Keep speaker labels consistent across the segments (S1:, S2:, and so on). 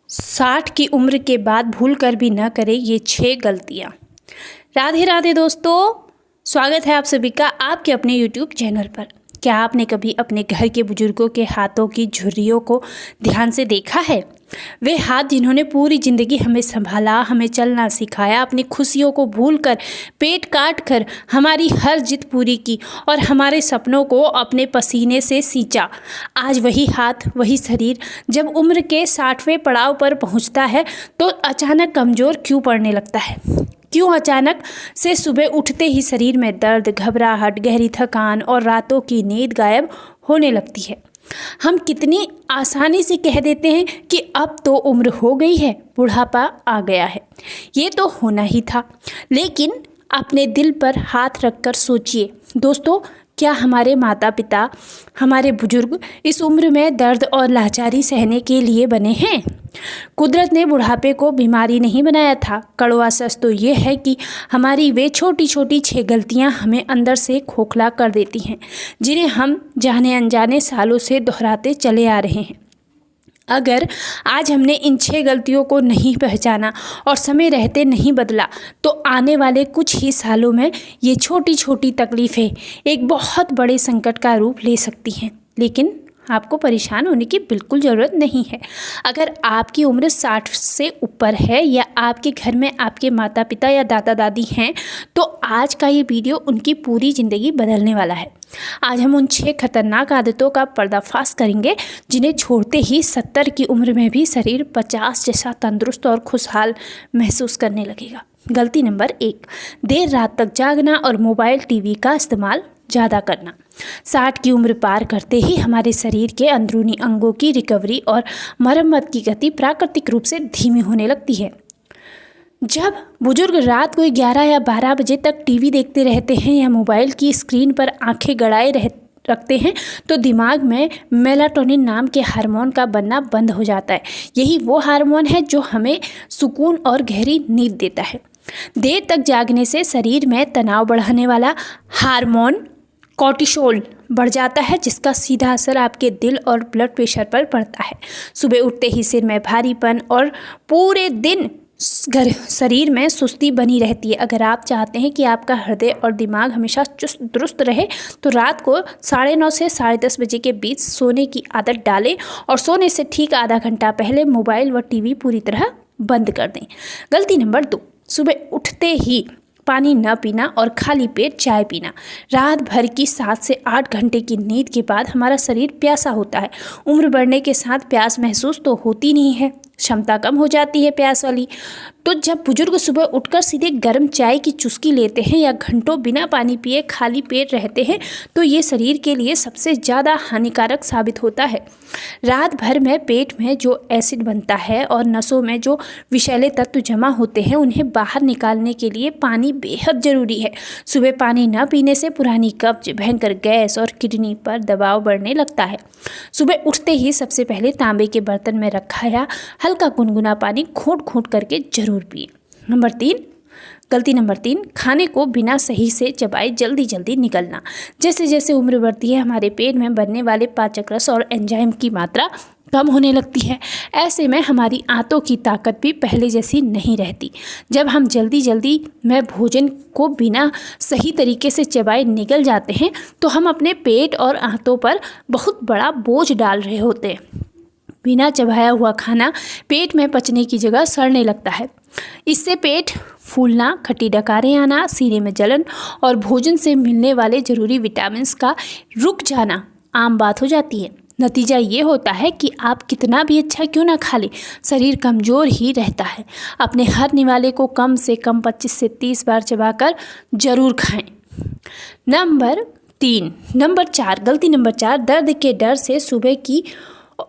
S1: 60 की उम्र के बाद भूल कर भी न करें ये 6 गलतियाँ। राधे राधे दोस्तों, स्वागत है आप सभी का आपके अपने YouTube चैनल पर। क्या आपने कभी अपने घर के बुजुर्गों के हाथों की झुर्रियों को ध्यान से देखा है? वे हाथ जिन्होंने पूरी ज़िंदगी हमें संभाला, हमें चलना सिखाया, अपनी खुशियों को भूलकर पेट काट कर हमारी हर जिद पूरी की और हमारे सपनों को अपने पसीने से सींचा। आज वही हाथ, वही शरीर जब उम्र के 60वें पड़ाव पर पहुंचता है तो अचानक कमज़ोर क्यों पड़ने लगता है? क्यों अचानक से सुबह उठते ही शरीर में दर्द, घबराहट, गहरी थकान और रातों की नींद गायब होने लगती है? हम कितनी आसानी से कह देते हैं कि अब तो उम्र हो गई है, बुढ़ापा आ गया है, ये तो होना ही था। लेकिन अपने दिल पर हाथ रखकर सोचिए दोस्तों, क्या हमारे माता पिता, हमारे बुजुर्ग इस उम्र में दर्द और लाचारी सहने के लिए बने हैं? कुदरत ने बुढ़ापे को बीमारी नहीं बनाया था। कड़वा सच तो ये है कि हमारी वे छोटी छोटी 6 गलतियां हमें अंदर से खोखला कर देती हैं, जिन्हें हम जाने अनजाने सालों से दोहराते चले आ रहे हैं। अगर आज हमने इन 6 गलतियों को नहीं पहचाना और समय रहते नहीं बदला तो आने वाले कुछ ही सालों में ये छोटी छोटी तकलीफ़ें एक बहुत बड़े संकट का रूप ले सकती हैं। लेकिन आपको परेशान होने की बिल्कुल ज़रूरत नहीं है। अगर आपकी उम्र 60 से ऊपर है या आपके घर में आपके माता पिता या दादा दादी हैं तो आज का ये वीडियो उनकी पूरी ज़िंदगी बदलने वाला है। आज हम उन 6 खतरनाक आदतों का पर्दाफाश करेंगे जिन्हें छोड़ते ही 70 की उम्र में भी शरीर 50 जैसा तंदुरुस्त और खुशहाल महसूस करने लगेगा। गलती नंबर 1, देर रात तक जागना और मोबाइल टीवी का इस्तेमाल ज़्यादा करना। 60 की उम्र पार करते ही हमारे शरीर के अंदरूनी अंगों की रिकवरी और मरम्मत की गति प्राकृतिक रूप से धीमी होने लगती है। जब बुजुर्ग रात को 11 या 12 बजे तक टीवी देखते रहते हैं या मोबाइल की स्क्रीन पर आंखें गड़ाए रखते हैं तो दिमाग में मेलाटोनिन नाम के हार्मोन का बनना बंद हो जाता है। यही वो हार्मोन है जो हमें सुकून और गहरी नींद देता है। देर तक जागने से शरीर में तनाव बढ़ाने वाला हार्मोन कॉर्टिसोल बढ़ जाता है, जिसका सीधा असर आपके दिल और ब्लड प्रेशर पर पड़ता है। सुबह उठते ही सिर में भारीपन और पूरे दिन शरीर में सुस्ती बनी रहती है। अगर आप चाहते हैं कि आपका हृदय और दिमाग हमेशा चुस्त दुरुस्त रहे तो रात को 9:30 से 10:30 बजे के बीच सोने की आदत डालें और सोने से ठीक आधा घंटा पहले मोबाइल व टीवी पूरी तरह बंद कर दें। गलती नंबर 2, सुबह उठते ही पानी न पीना और खाली पेट चाय पीना। रात भर की 7 से 8 घंटे की नींद के बाद हमारा शरीर प्यासा होता है। उम्र बढ़ने के साथ प्यास महसूस तो होती नहीं है, क्षमता कम हो जाती है प्यास वाली। तो जब बुजुर्ग सुबह उठकर सीधे गर्म चाय की चुस्की लेते हैं या घंटों बिना पानी पिए खाली पेट रहते हैं तो ये शरीर के लिए सबसे ज़्यादा हानिकारक साबित होता है। रात भर में पेट में जो एसिड बनता है और नसों में जो विषैले तत्व जमा होते हैं उन्हें बाहर निकालने के लिए पानी बेहद ज़रूरी है। सुबह पानी न पीने से पुरानी कब्ज, भयंकर गैस और किडनी पर दबाव बढ़ने लगता है। सुबह उठते ही सबसे पहले तांबे के बर्तन में रखा या हल्का गुनगुना पानी घूंट-घूंट करके जरूर पिए। गलती नंबर 3, खाने को बिना सही से चबाए जल्दी जल्दी निगलना। जैसे जैसे उम्र बढ़ती है हमारे पेट में बनने वाले पाचक रस और एंजाइम की मात्रा कम होने लगती है। ऐसे में हमारी आंतों की ताकत भी पहले जैसी नहीं रहती। जब हम जल्दी जल्दी में भोजन को बिना सही तरीके से चबाए निगल जाते हैं तो हम अपने पेट और आंतों पर बहुत बड़ा बोझ डाल रहे होते हैं। बिना चबाया हुआ खाना पेट में पचने की जगह सड़ने लगता है। इससे पेट फूलना, खट्टी डकारें आना, सीने में जलन और भोजन से मिलने वाले ज़रूरी विटामिन्स का रुक जाना आम बात हो जाती है। नतीजा ये होता है कि आप कितना भी अच्छा क्यों ना खा लें, शरीर कमज़ोर ही रहता है। अपने हर निवाले को कम से कम 25 से 30 बार चबाकर ज़रूर खाएं। गलती नंबर 4, दर्द के डर से सुबह की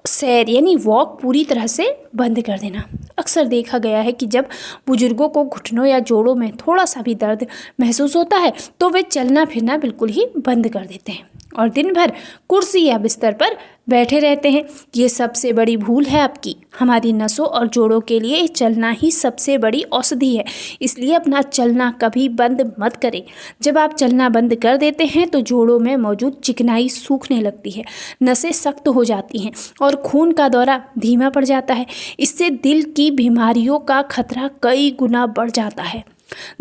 S1: सैर यानी वॉक पूरी तरह से बंद कर देना। अक्सर देखा गया है कि जब बुजुर्गों को घुटनों या जोड़ों में थोड़ा सा भी दर्द महसूस होता है तो वे चलना फिरना बिल्कुल ही बंद कर देते हैं। और दिन भर कुर्सी या बिस्तर पर बैठे रहते हैं। ये सबसे बड़ी भूल है आपकी। हमारी नसों और जोड़ों के लिए चलना ही सबसे बड़ी औषधि है, इसलिए अपना चलना कभी बंद मत करें। जब आप चलना बंद कर देते हैं तो जोड़ों में मौजूद चिकनाई सूखने लगती है, नसें सख्त हो जाती हैं और खून का दौरा धीमा पड़ जाता है। इससे दिल की बीमारियों का खतरा कई गुना बढ़ जाता है।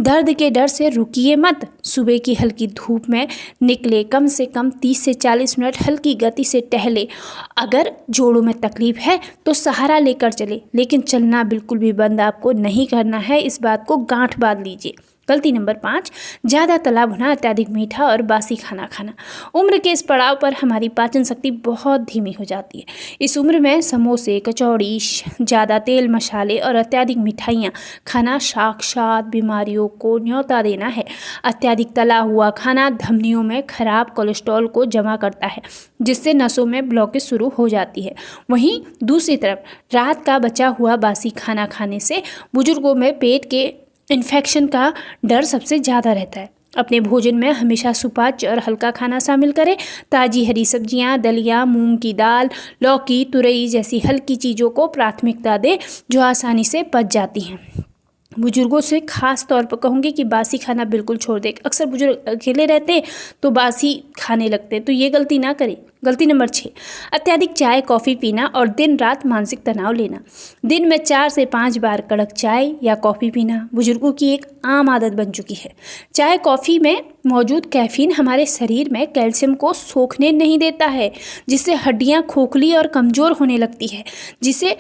S1: दर्द के डर से रुकिए मत। सुबह की हल्की धूप में निकले, कम से कम 30 से 40 मिनट हल्की गति से टहले। अगर जोड़ों में तकलीफ है तो सहारा लेकर चले, लेकिन चलना बिल्कुल भी बंद आपको नहीं करना है। इस बात को गांठ बांध लीजिए। गलती नंबर 5, ज़्यादा तला भुना, अत्यधिक मीठा और बासी खाना खाना। उम्र के इस पड़ाव पर हमारी पाचन शक्ति बहुत धीमी हो जाती है। इस उम्र में समोसे, कचौड़ी, ज़्यादा तेल मसाले और अत्यधिक मिठाइयाँ खाना साक्षात बीमारियों को न्योता देना है। अत्यधिक तला हुआ खाना धमनियों में खराब कोलेस्ट्रॉल को जमा करता है, जिससे नसों में ब्लॉकेज शुरू हो जाती है। वहीं दूसरी तरफ रात का बचा हुआ बासी खाना खाने से बुजुर्गों में पेट के इन्फेक्शन का डर सबसे ज़्यादा रहता है। अपने भोजन में हमेशा सुपाच्य और हल्का खाना शामिल करें। ताज़ी हरी सब्जियां, दलिया, मूंग की दाल, लौकी, तुरई जैसी हल्की चीज़ों को प्राथमिकता दें जो आसानी से पच जाती हैं। बुजुर्गों से खास तौर पर कहूँगी कि बासी खाना बिल्कुल छोड़ दें। अक्सर बुजुर्ग अकेले रहते हैं तो बासी खाने लगते हैं, तो ये गलती ना करें। गलती नंबर 6, अत्यधिक चाय कॉफ़ी पीना और दिन रात मानसिक तनाव लेना। दिन में 4 से 5 बार कड़क चाय या कॉफ़ी पीना बुजुर्गों की एक आम आदत बन चुकी है। चाय कॉफ़ी में मौजूद कैफीन हमारे शरीर में कैल्शियम को सोखने नहीं देता है, जिससे हड्डियाँ खोखली और कमज़ोर होने लगती है, जिसे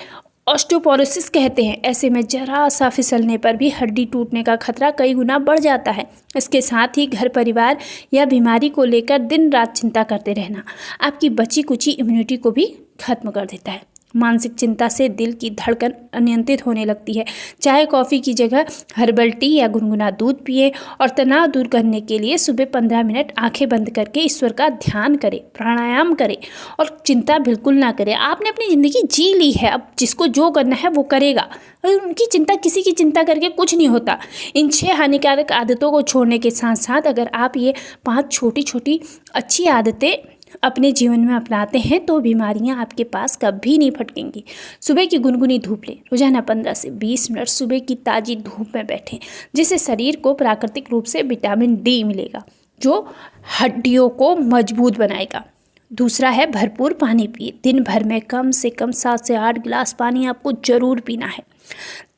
S1: ऑस्टियोपोरोसिस कहते हैं। ऐसे में जरा सा फिसलने पर भी हड्डी टूटने का खतरा कई गुना बढ़ जाता है। इसके साथ ही घर परिवार या बीमारी को लेकर दिन रात चिंता करते रहना आपकी बची कुची इम्यूनिटी को भी खत्म कर देता है। मानसिक चिंता से दिल की धड़कन अनियंत्रित होने लगती है। चाय कॉफ़ी की जगह हर्बल टी या गुनगुना दूध पिए और तनाव दूर करने के लिए सुबह 15 मिनट आंखें बंद करके ईश्वर का ध्यान करें, प्राणायाम करें और चिंता बिल्कुल ना करें। आपने अपनी ज़िंदगी जी ली है, अब जिसको जो करना है वो करेगा। उनकी चिंता, किसी की चिंता करके कुछ नहीं होता। इन 6 हानिकारक आदतों को छोड़ने के साथ साथ अगर आप ये 5 छोटी छोटी अच्छी आदतें अपने जीवन में अपनाते हैं तो बीमारियां आपके पास कभी नहीं फटकेंगी। सुबह की गुनगुनी धूप लें। रोजाना 15 से 20 मिनट सुबह की ताज़ी धूप में बैठें, जिससे शरीर को प्राकृतिक रूप से विटामिन डी मिलेगा जो हड्डियों को मजबूत बनाएगा। दूसरा है भरपूर पानी पिए। दिन भर में कम से कम 7 से 8 गिलास पानी आपको ज़रूर पीना है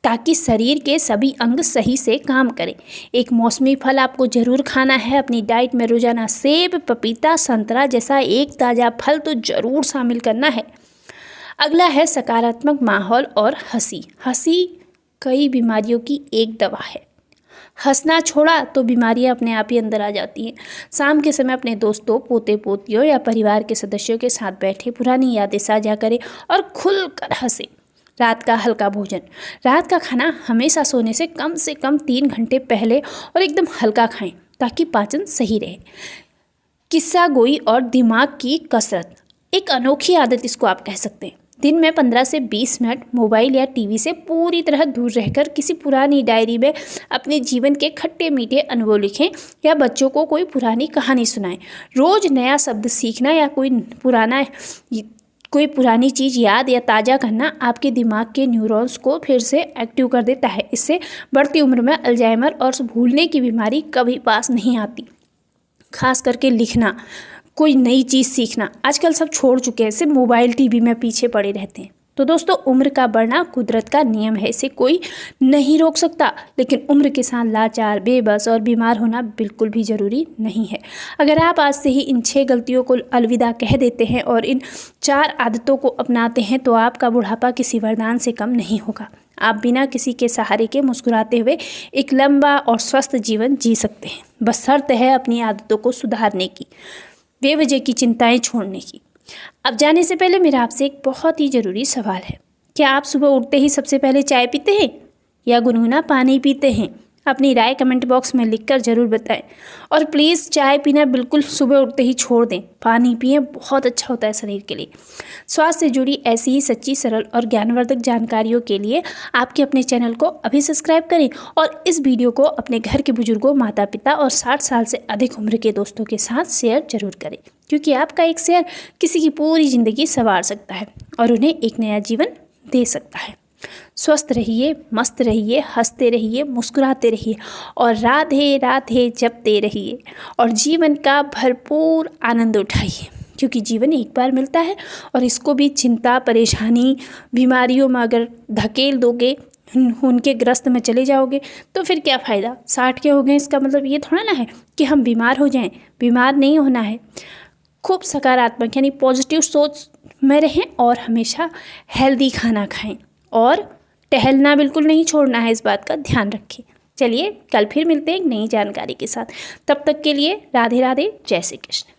S1: ताकि शरीर के सभी अंग सही से काम करें। एक मौसमी फल आपको ज़रूर खाना है। अपनी डाइट में रोजाना सेब, पपीता, संतरा जैसा एक ताज़ा फल तो ज़रूर शामिल करना है। अगला है सकारात्मक माहौल और हंसी। हंसी कई बीमारियों की एक दवा है। हंसना छोड़ा तो बीमारियां अपने आप ही अंदर आ जाती हैं। शाम के समय अपने दोस्तों, पोते पोतियों या परिवार के सदस्यों के साथ बैठे पुरानी यादें साझा करें और खुलकर हंसें। रात का हल्का भोजन। रात का खाना हमेशा सोने से कम 3 घंटे पहले और एकदम हल्का खाएं ताकि पाचन सही रहे। किस्सा गोई और दिमाग की कसरत, एक अनोखी आदत इसको आप कह सकते हैं। दिन में 15 से 20 मिनट मोबाइल या टीवी से पूरी तरह दूर रहकर किसी पुरानी डायरी में अपने जीवन के खट्टे मीठे अनुभव लिखें या बच्चों को कोई पुरानी कहानी सुनाएं। रोज़ नया शब्द सीखना या कोई पुरानी चीज़ याद या ताज़ा करना आपके दिमाग के न्यूरॉन्स को फिर से एक्टिव कर देता है। इससे बढ़ती उम्र में अल्जाइमर और भूलने की बीमारी कभी पास नहीं आती। खास करके लिखना, कोई नई चीज़ सीखना आजकल सब छोड़ चुके हैं, सिर्फ मोबाइल टीवी में पीछे पड़े रहते हैं। तो दोस्तों, उम्र का बढ़ना कुदरत का नियम है, इसे कोई नहीं रोक सकता। लेकिन उम्र के साथ लाचार, बेबस और बीमार होना बिल्कुल भी ज़रूरी नहीं है। अगर आप आज से ही इन 6 गलतियों को अलविदा कह देते हैं और इन 4 आदतों को अपनाते हैं तो आपका बुढ़ापा किसी वरदान से कम नहीं होगा। आप बिना किसी के सहारे के मुस्कुराते हुए एक लंबा और स्वस्थ जीवन जी सकते हैं। बस शर्त है अपनी आदतों को सुधारने की, बेवजह की चिंताएं छोड़ने की। अब जाने से पहले मेरा आपसे एक बहुत ही ज़रूरी सवाल है। क्या आप सुबह उठते ही सबसे पहले चाय पीते हैं या गुनगुना पानी पीते हैं? अपनी राय कमेंट बॉक्स में लिखकर ज़रूर बताएं। और प्लीज़ चाय पीना बिल्कुल सुबह उठते ही छोड़ दें, पानी पिएं, बहुत अच्छा होता है शरीर के लिए। स्वास्थ्य से जुड़ी ऐसी ही सच्ची, सरल और ज्ञानवर्धक जानकारियों के लिए आपके अपने चैनल को अभी सब्सक्राइब करें और इस वीडियो को अपने घर के बुजुर्गों, माता पिता और 60 साल से अधिक उम्र के दोस्तों के साथ शेयर जरूर करें, क्योंकि आपका एक शेयर किसी की पूरी ज़िंदगी संवार सकता है और उन्हें एक नया जीवन दे सकता है। स्वस्थ रहिए, मस्त रहिए, हंसते रहिए, मुस्कुराते रहिए और राधे राधे जपते रहिए और जीवन का भरपूर आनंद उठाइए, क्योंकि जीवन एक बार मिलता है और इसको भी चिंता, परेशानी, बीमारियों में अगर धकेल दोगे, उनके ग्रस्त में चले जाओगे तो फिर क्या फ़ायदा। 60 के हो गए इसका मतलब ये थोड़ा ना है कि हम बीमार हो जाएं। बीमार नहीं होना है। खूब सकारात्मक यानी पॉजिटिव सोच में रहें और हमेशा हेल्दी खाना खाएं और टहलना बिल्कुल नहीं छोड़ना है, इस बात का ध्यान रखें। चलिए कल फिर मिलते हैं एक नई जानकारी के साथ। तब तक के लिए राधे राधे, जय श्री कृष्ण।